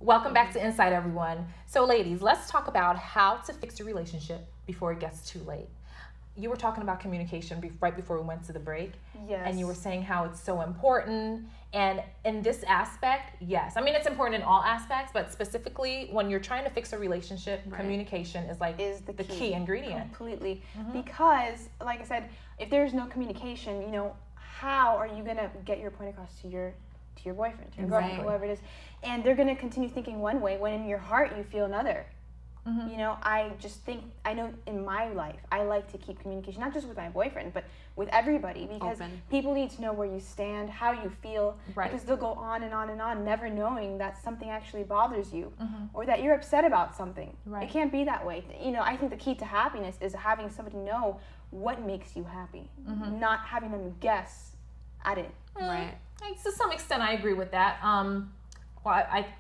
Welcome back to Insight, everyone. So ladies, let's talk about how to fix your relationship before it gets too late. You were talking about communication right before we went to the break. Yes. And you were saying how it's so important. And in this aspect, yes. I mean, it's important in all aspects, but specifically when you're trying to fix a relationship, communication is like the key ingredient. Completely. Because, like I said, if there's no communication, you know, how are you going to get your point across to your boyfriend, to your girlfriend, whoever it is? And they're going to continue thinking one way when in your heart you feel another. You know, I know in my life, I like to keep communication, not just with my boyfriend, but with everybody, because people need to know where you stand, how you feel, because they'll go on and on and on, never knowing that something actually bothers you, or that you're upset about something. It can't be that way. You know, I think the key to happiness is having somebody know what makes you happy, not having them guess at it. Right. To some extent, I agree with that.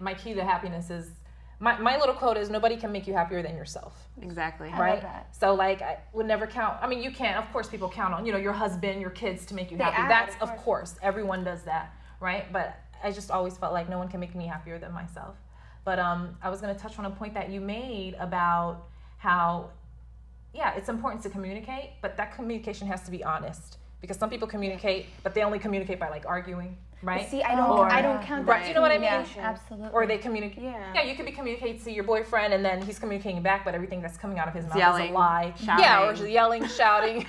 My key to happiness is, my little quote is, nobody can make you happier than yourself. Exactly. Right? I love that. So like, I would never count. I mean, you can't, of course people count on, you know, your husband, your kids to make you happy. That's, of course, everyone does that, right? But I just always felt like no one can make me happier than myself. But I was going to touch on a point that you made about how, yeah, it's important to communicate, but that communication has to be honest. Because some people communicate, but they only communicate by like arguing, right? See, I don't count that. Right, you know what I mean? Yeah, absolutely. Or they communicate. Yeah, you could be communicating to your boyfriend, and then he's communicating back, but everything that's coming out of his mouth is a lie. Shouting. Yeah, or yelling, shouting.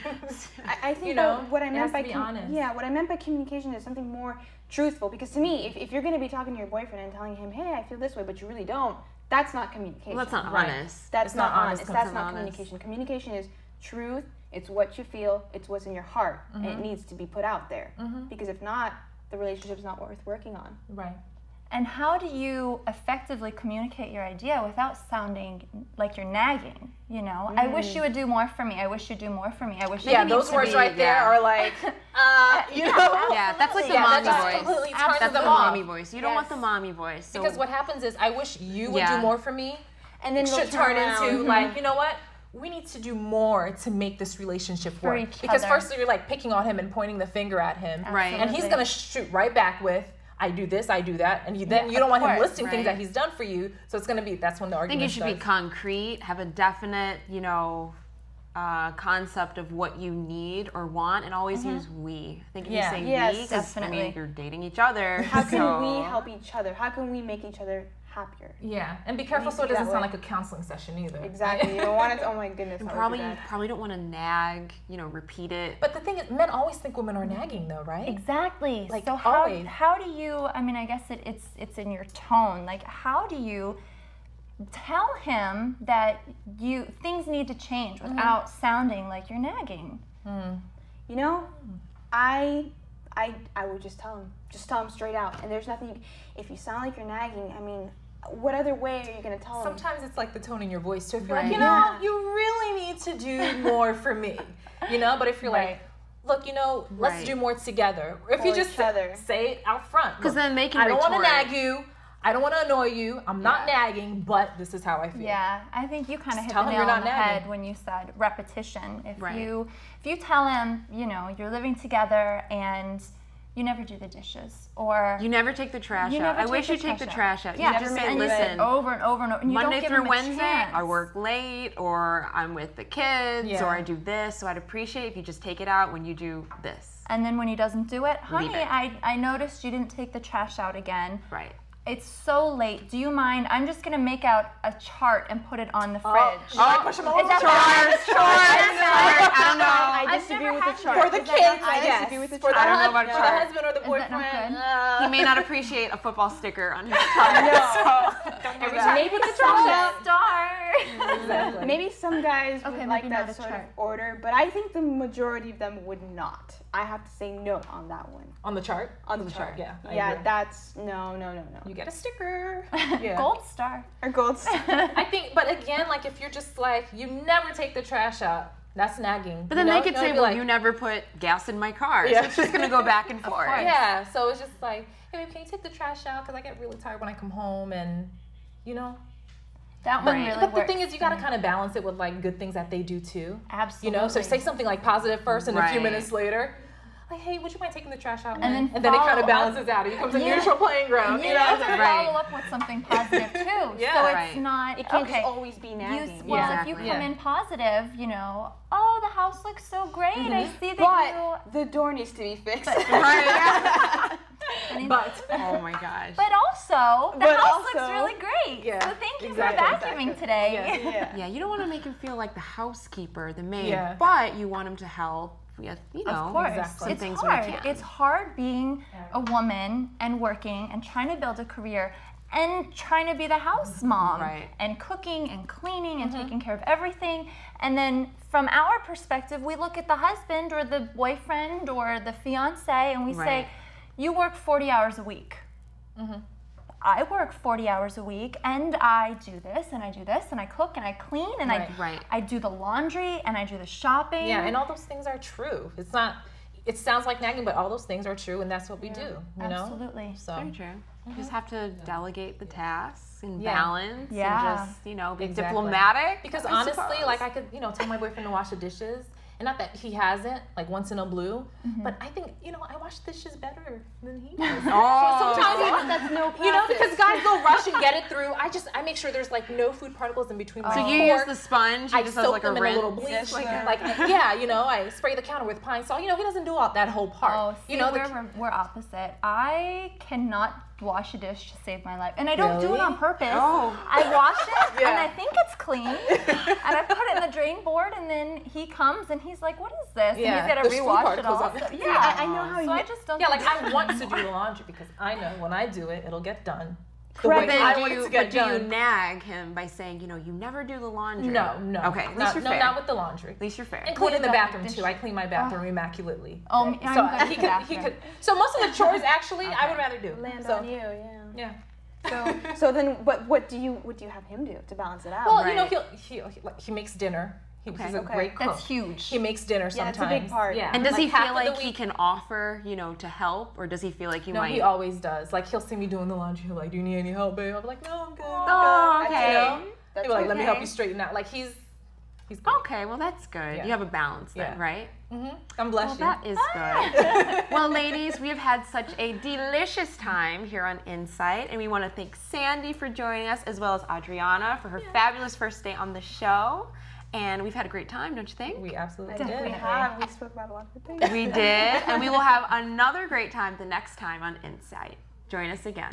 I think, you know, what I meant by what I meant by communication is something more truthful. Because to me, if you're going to be talking to your boyfriend and telling him, "Hey, I feel this way," but you really don't, that's not communication. Well, that's not honest. That's not honest. That's not honest. communication. Communication is truth. It's what you feel. It's what's in your heart, and it needs to be put out there. Because if not, the relationship's not worth working on. Right. And how do you effectively communicate your idea without sounding like you're nagging? You know, I wish you would do more for me. I wish you'd do more for me. I wish. Yeah, those words right there are like, you know. Yeah, that's like the mommy voice. Completely turns That's the them off. mommy voice. You don't want the mommy voice. So. Because what happens is, I wish you would do more for me, and then it should turn into like, you know what? We need to do more to make this relationship work. Because first you're like picking on him and pointing the finger at him. Right. And he's gonna shoot right back with, I do this, I do that. And then you don't want him listing things that he's done for you. So it's gonna be, that's when the argument I think you should be concrete, have a definite, you know, concept of what you need or want, and always use we. I think if you say we, because I mean, you're dating each other. How can we help each other? How can we make each other happier? Yeah, and be careful so it doesn't sound like a counseling session either. Exactly. You don't want it to, oh my goodness. And probably don't want to nag, you know, repeat it. But the thing is, men always think women are nagging though, right? Exactly. Like, so how do you, I mean, I guess it's in your tone. Like, how do you tell him that things need to change without sounding like you're nagging? You know, I would just tell him straight out. And there's nothing, if you sound like you're nagging, I mean, what other way are you going to tell him? Sometimes it's like the tone in your voice too. If you're like, you know, you really need to do more for me, you know? But if you're like, look, you know, let's do more together. Or if you just say it out front. Because then they can I don't want to nag you. I don't want to annoy you. I'm not nagging, but this is how I feel. Yeah, I think you kind of hit the nail on the head when you said repetition. If you tell him, you know, you're living together and you never do the dishes, or you never take the trash out. I wish you take the trash out. Yeah, you just say, listen, over and over and over. And you Monday don't give through him a Wednesday, chance. I work late, or I'm with the kids, or I do this. So I'd appreciate if you just take it out when you do this. And then when he doesn't do it, honey, I noticed you didn't take the trash out again. Right. It's so late. Do you mind? I'm just gonna make out a chart and put it on the fridge. Push them all over. Chores. I don't know. I disagree with the chart. For the kids, I disagree with the chart. I don't know about for the husband or the boyfriend. He may not appreciate a football sticker on his chart. So don't do that. Maybe the trash star. Exactly. Maybe some guys would like maybe that not a sort of chart. order, but I think the majority of them would not. I have to say no on that one. On the chart? On the chart, yeah. Yeah, that's no. You get a sticker. Gold star. Or gold star. I think, but again, like if you're just like, you never take the trash out, that's nagging. But then they could say, well, you never put gas in my car. So it's just going to go back and forth. Yeah, so it's just like, hey, babe, can you take the trash out? Because I get really tired when I come home and, you know. That one really But the works thing is, you got to kind of balance it with like good things that they do too. Absolutely. You know, so say something like positive first and a few minutes later, like, hey, would you mind taking the trash out? And then it kind of balances out. It becomes a neutral playing ground. You have to follow up with something positive too. So it's not. It can't just always be nagging. If you come in positive, you know, oh, the house looks so great. I see that the door needs to be fixed. But oh my gosh. But also, the house looks really great. Yeah, so thank you for vacuuming today. Yeah, you don't want to make him feel like the housekeeper, the maid, but you want him to help with, you know, of course. Some things hard. When he can. It's hard being a woman and working and trying to build a career and trying to be the house mom and cooking and cleaning and taking care of everything. And then from our perspective, we look at the husband or the boyfriend or the fiance and we say, you work 40 hours a week. I work 40 hours a week and I do this and I do this and I cook and I clean and I do the laundry and I do the shopping. Yeah, and all those things are true. It's not, it sounds like nagging, but all those things are true and that's what we do, you know? Absolutely. So. Very true. You just have to delegate the tasks and balance and just, you know, be diplomatic. Because honestly, like I could, you know, tell my boyfriend to wash the dishes. And not that he hasn't, like once in a blue, but I think, you know, I wash dishes better than he does. So sometimes that's no practice. You know, because guys go rush and get it through. I make sure there's like no food particles in between my So you use the sponge, you just soak like them in a little bleach. Like yeah, you know, I spray the counter with pine salt. You know, he doesn't do all that whole part. Oh, see, you know, we're opposite. I cannot wash a dish to save my life. And I don't do it on purpose. I wash it and I think it's clean. And I put it in the drain board and then he comes and he's like, what is this? And he's got to rewash it all. So, I know how I just don't like I want to do the laundry because I know when I do it, it'll get done. But do you nag him by saying, you know, you never do the laundry? No. Okay, at least you're fair. Not with the laundry. At least you're fair. And cleaning the bathroom too. I clean my bathroom immaculately. Oh, so he could. So most of the chores actually, I would rather do. Land on you, yeah. So then, what do you have him do to balance it out? Well, you know, he makes dinner. He's a great cook. That's huge. He makes dinner sometimes. Yeah, it's a big part. Yeah. And does he feel like he can offer, you know, to help, or does he feel like you might? No, he always does. Like he'll see me doing the laundry. He'll like, do you need any help, babe? I'll be like, no, I'm good. Oh, okay. You know? He'll be like, let me help you straighten out. Like he's good. Okay, well that's good. You have a balance then, right? I'm blushing. Well, that is good. Well, ladies, we have had such a delicious time here on Insight, and we want to thank Sandy for joining us, as well as Adriana for her fabulous first day on the show. And we've had a great time, don't you think? We absolutely did. We have. We spoke about a lot of things. We did, and we will have another great time the next time on Insight. Join us again.